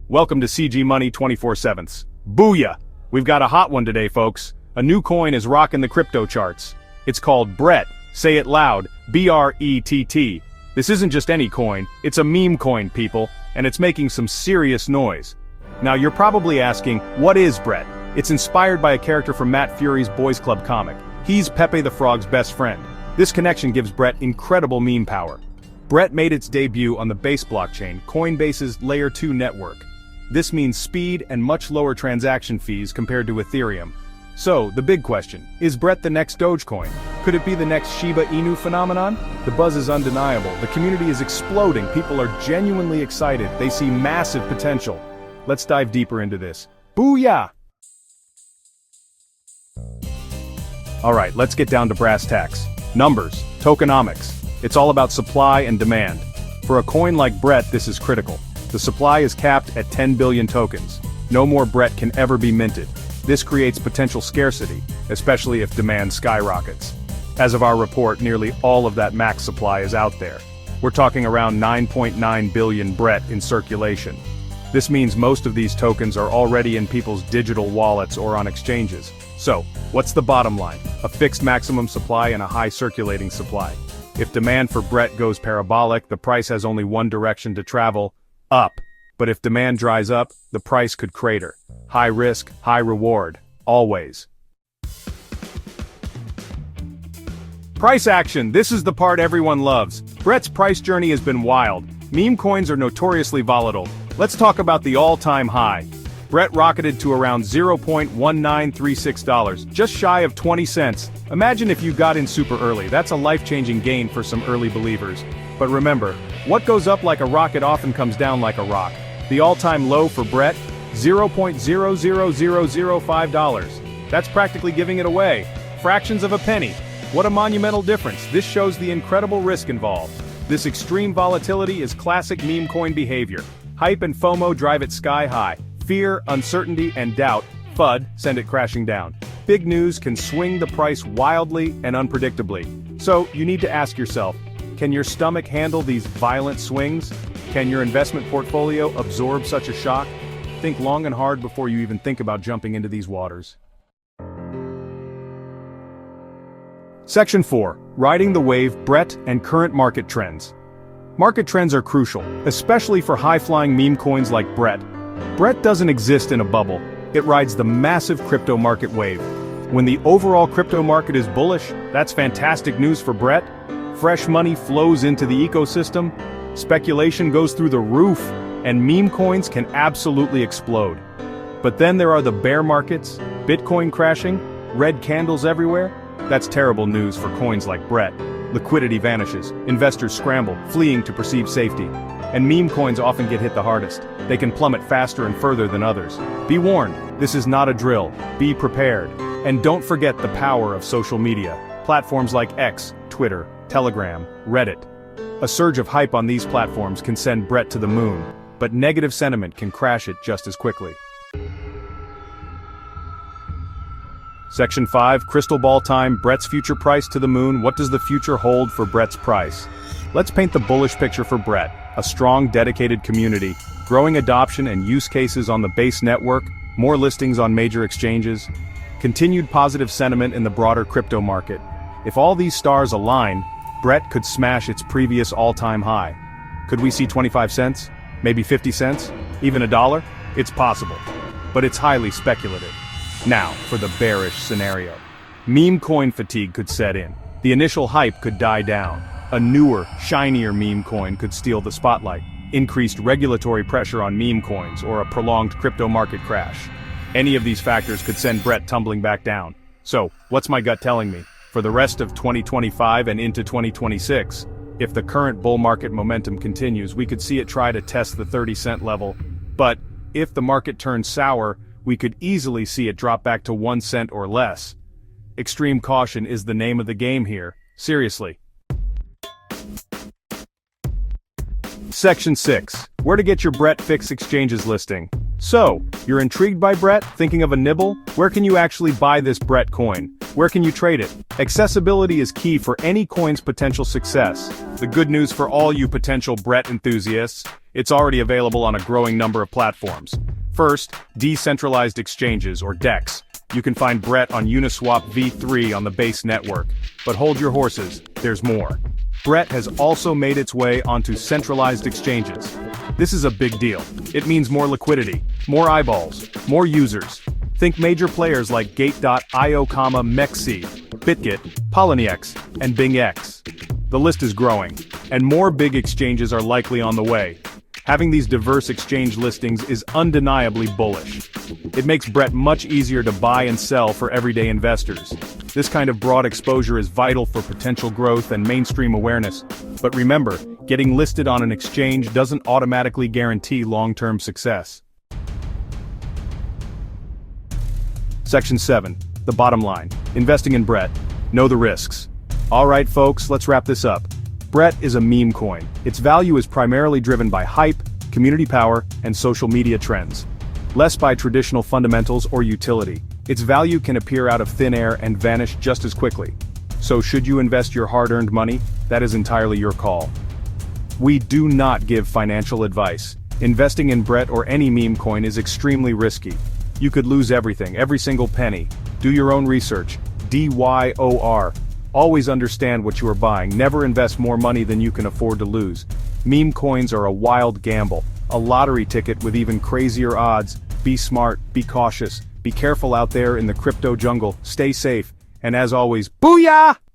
Welcome to CG Money 24/7. Booyah! We've got a hot one today, folks. A new coin is rocking the crypto charts. It's called BRET. Say it loud, B-R-E-T-T. This isn't just any coin, it's a meme coin, people, and it's making some serious noise. Now you're probably asking, what is BRET? It's inspired by a character from Matt Fury's Boys Club comic. He's Pepe the Frog's best friend. This connection gives BRET incredible meme power. BRET made its debut on the Base blockchain, Coinbase's Layer 2 network. This means speed and much lower transaction fees compared to Ethereum. So, the big question, is BRET the next Dogecoin? Could it be the next Shiba Inu phenomenon? The buzz is undeniable, the community is exploding, people are genuinely excited, they see massive potential. Let's dive deeper into this. Booyah! Alright, let's get down to brass tacks. Numbers, tokenomics. It's all about supply and demand. For a coin like BRET, this is critical. The supply is capped at 10 billion tokens. No more BRET can ever be minted. This creates potential scarcity, especially if demand skyrockets. As of our report, nearly all of that max supply is out there. We're talking around 9.9 billion BRET in circulation. This means most of these tokens are already in people's digital wallets or on exchanges. So, what's the bottom line? A fixed maximum supply and a high circulating supply. If demand for BRET goes parabolic, the price has only one direction to travel, up. But if demand dries up, the price could crater. High risk, high reward. Always. Price action, this is the part everyone loves. BRET's price journey has been wild. Meme coins are notoriously volatile. Let's talk about the all-time high. BRET rocketed to around $0.1936, just shy of 20 cents. Imagine if you got in super early, that's a life-changing gain for some early believers. But remember, what goes up like a rocket often comes down like a rock. The all-time low for BRET, $0.00005. That's practically giving it away. Fractions of a penny. What a monumental difference. This shows the incredible risk involved. This extreme volatility is classic meme coin behavior. Hype and FOMO drive it sky high. Fear, uncertainty, and doubt, FUD, send it crashing down. Big news can swing the price wildly and unpredictably. So, you need to ask yourself, can your stomach handle these violent swings? Can your investment portfolio absorb such a shock? Think long and hard before you even think about jumping into these waters. Section 4. Riding the Wave, BRET, and Current Market Trends. Market trends are crucial, especially for high-flying meme coins like BRET. BRET doesn't exist in a bubble. It rides the massive crypto market wave. When the overall crypto market is bullish, that's fantastic news for BRET. Fresh money flows into the ecosystem, speculation goes through the roof, and meme coins can absolutely explode. But then there are the bear markets, Bitcoin crashing, red candles everywhere. That's terrible news for coins like BRET. Liquidity vanishes, investors scramble, fleeing to perceived safety. And meme coins often get hit the hardest. They can plummet faster and further than others. Be warned, this is not a drill. Be prepared. And don't forget the power of social media. Platforms like X, Twitter, Telegram, Reddit. A surge of hype on these platforms can send BRET to the moon, but negative sentiment can crash it just as quickly. Section 5, Crystal Ball Time, BRET's future price to the moon. What does the future hold for BRET's price? Let's paint the bullish picture for BRET. A strong, dedicated community, growing adoption and use cases on the Base network, more listings on major exchanges, continued positive sentiment in the broader crypto market. If all these stars align, BRET could smash its previous all-time high. Could we see 25 cents? Maybe 50 cents? Even $1? It's possible. But it's highly speculative. Now, for the bearish scenario. Meme coin fatigue could set in. The initial hype could die down. A newer, shinier meme coin could steal the spotlight. Increased regulatory pressure on meme coins or a prolonged crypto market crash. Any of these factors could send BRET tumbling back down. So, what's my gut telling me? For the rest of 2025 and into 2026, if the current bull market momentum continues, we could see it try to test the 30-cent level. But, if the market turns sour, we could easily see it drop back to 1 cent or less. Extreme caution is the name of the game here. Seriously. Section 6. Where to get your BRET Fix Exchanges listing. So, you're intrigued by BRET, thinking of a nibble? Where can you actually buy this BRET coin? Where can you trade it? Accessibility is key for any coin's potential success. The good news for all you potential Brett enthusiasts, it's already available on a growing number of platforms. First, decentralized exchanges, or DEX. You can find Brett on Uniswap v3 on the Base network. But hold your horses, there's more. Brett has also made its way onto centralized exchanges. This is a big deal. It means more liquidity, more eyeballs, more users. Think major players like Gate.io, Mexi, BitGet, Poloniex, and BingX. The list is growing, and more big exchanges are likely on the way. Having these diverse exchange listings is undeniably bullish. It makes Brett much easier to buy and sell for everyday investors. This kind of broad exposure is vital for potential growth and mainstream awareness. But remember, getting listed on an exchange doesn't automatically guarantee long-term success. Section 7. The bottom line. Investing in Brett. Know the risks. Alright folks, let's wrap this up. Brett is a meme coin. Its value is primarily driven by hype, community power, and social media trends. Less by traditional fundamentals or utility. Its value can appear out of thin air and vanish just as quickly. So should you invest your hard-earned money? That is entirely your call. We do not give financial advice. Investing in Brett or any meme coin is extremely risky. You could lose everything, every single penny. Do your own research. DYOR. Always understand what you are buying. Never invest more money than you can afford to lose. Meme coins are a wild gamble, a lottery ticket with even crazier odds. Be smart, be cautious, be careful out there in the crypto jungle, stay safe, and as always, booyah!